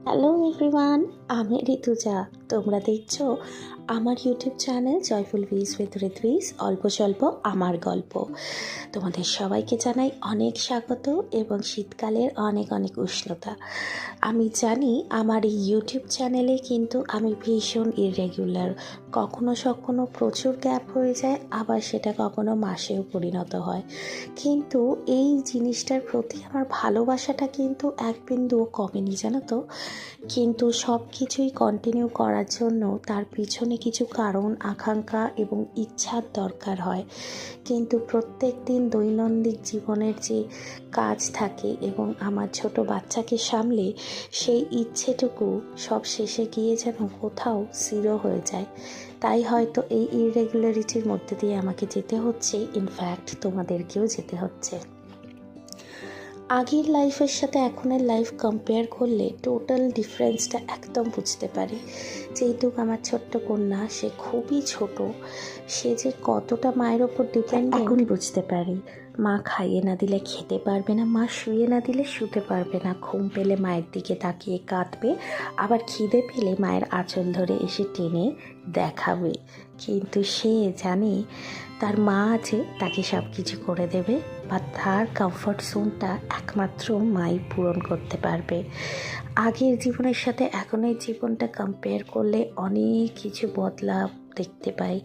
Hello everyone, আমি ঋতুজা। তোমরা দেখছো আমার ইউটিউব চ্যানেল জয়ফুল ভিস উইথ ঋত্বিস, অল্প স্বল্প আমার গল্প। তোমাদের সবাইকে জানাই অনেক স্বাগত এবং শীতকালের অনেক অনেক উষ্ণতা। আমি জানি আমার এই ইউটিউব চ্যানেলে কিন্তু আমি ভীষণ ইররেগুলার, কখনো প্রচুর গ্যাপ হয়ে যায়, আবার সেটা কখনো মাসেও পরিণত হয়। কিন্তু এই জিনিসটার প্রতি আমার ভালোবাসাটা কিন্তু এক বিন্দুও কমেনি, জানো তো। কিন্তু সব কিছুই কন্টিনিউ করার জন্য তার পিছনে কিছু কারণ, আকাঙ্ক্ষা এবং ইচ্ছার দরকার হয়। কিন্তু প্রত্যেক দিন দৈনন্দিন জীবনের যে কাজ থাকে এবং আমার ছোট বাচ্চাকে সামলে সেই ইচ্ছেটুকু সব শেষে গিয়ে যেন কোথাও জিরো হয়ে যায়। তাই হয়তো এই ইররেগুলারিটির মধ্যে দিয়ে আমাকে যেতে হচ্ছে, ইনফ্যাক্ট তোমাদেরকেও যেতে হচ্ছে। আগের লাইফের সাথে এখনের লাইফ কম্পেয়ার করলে টোটাল ডিফারেন্সটা একদম বুঝতে পারি। যেহেতু আমার ছোট্ট কন্যা, সে খুবই ছোট, সে যে কতটা মায়ের ওপর ডিপেন্ডেন্ট এখন বুঝতে পারি। মা খাইয়ে না দিলে খেতে পারবে না, মা শুয়ে না দিলে শুতে পারবে না, ঘুম পেলে মায়ের দিকে তাকিয়ে কাঁদবে, আবার খিদে পেলে মায়ের আঁচল ধরে এসে টেনে দেখাবে। কিন্তু সে জানে তার মা আছে, তাকে সব কিছু করে দেবে, বা তার কমফর্ট জোনটা একমাত্র মাই পূরণ করতে পারবে। আগের জীবনের সাথে এখনের জীবনটা কম্পেয়ার করলে অনেক কিছু বদলাব দেখতে পাই।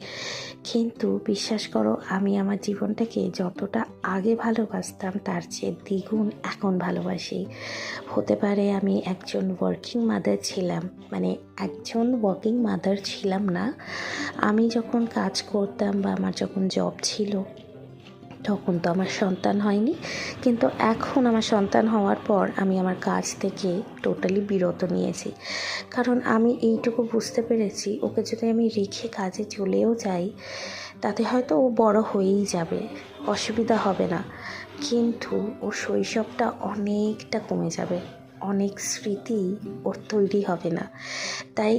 কিন্তু বিশ্বাস করো, আমি আমার জীবনটাকে যতটা আগে ভালোবাসতাম তার চেয়ে দ্বিগুণ এখন ভালোবাসি। হতে পারে আমি একজন ওয়ার্কিং মাদার ছিলাম, ছিলাম না। আমি যখন কাজ করতাম বা আমার যখন জব ছিল তখন তো আমার সন্তান হয়নি, কিন্তু এখন আমার সন্তান হওয়ার পর আমি আমার কাজ থেকে টোটালি বিরত নিয়েছি। কারণ আমি এইটুকু বুঝতে পেরেছি, ওকে যদি আমি রেখে কাজে চলেও যাই তাতে হয়তো ও বড় হয়েই যাবে, অসুবিধা হবে না, কিন্তু ওর শৈশবটা অনেকটা কমে যাবে, অনেক স্মৃতি ওর তৈরি হবে না। তাই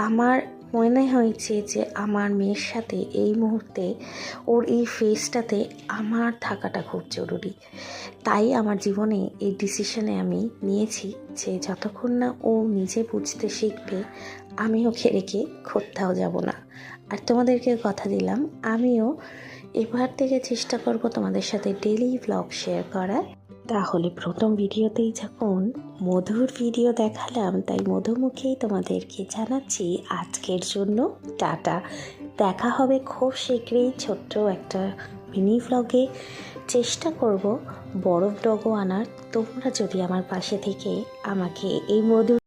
আমার মনে হয়েছে যে আমার মেয়ের সাথে এই মুহূর্তে ওর এই ফেজটাতে আমার থাকাটা খুব জরুরি। তাই আমার জীবনে এই ডিসিশনে আমি নিয়েছি যে যতক্ষণ না ও নিজে বুঝতে শিখবে, আমি ওকে রেখে কোথাও যাব না। আর তোমাদেরকে কথা দিলাম, আমিও এবার থেকে চেষ্টা করব তোমাদের সাথে ডেইলি ব্লগ শেয়ার করার। তাহলে প্রথম ভিডিওতেই যখন মধুর ভিডিও দেখালাম, তাই মধুমুখেই তোমাদেরকে জানাচ্ছি আজকের জন্য টাটা। দেখা হবে খুব শীঘ্রই ছোট্ট একটা মিনি ব্লগে। চেষ্টা করব বড় ব্লগও আনার, তোমরা যদি আমার পাশে থেকে আমাকে এই মধুর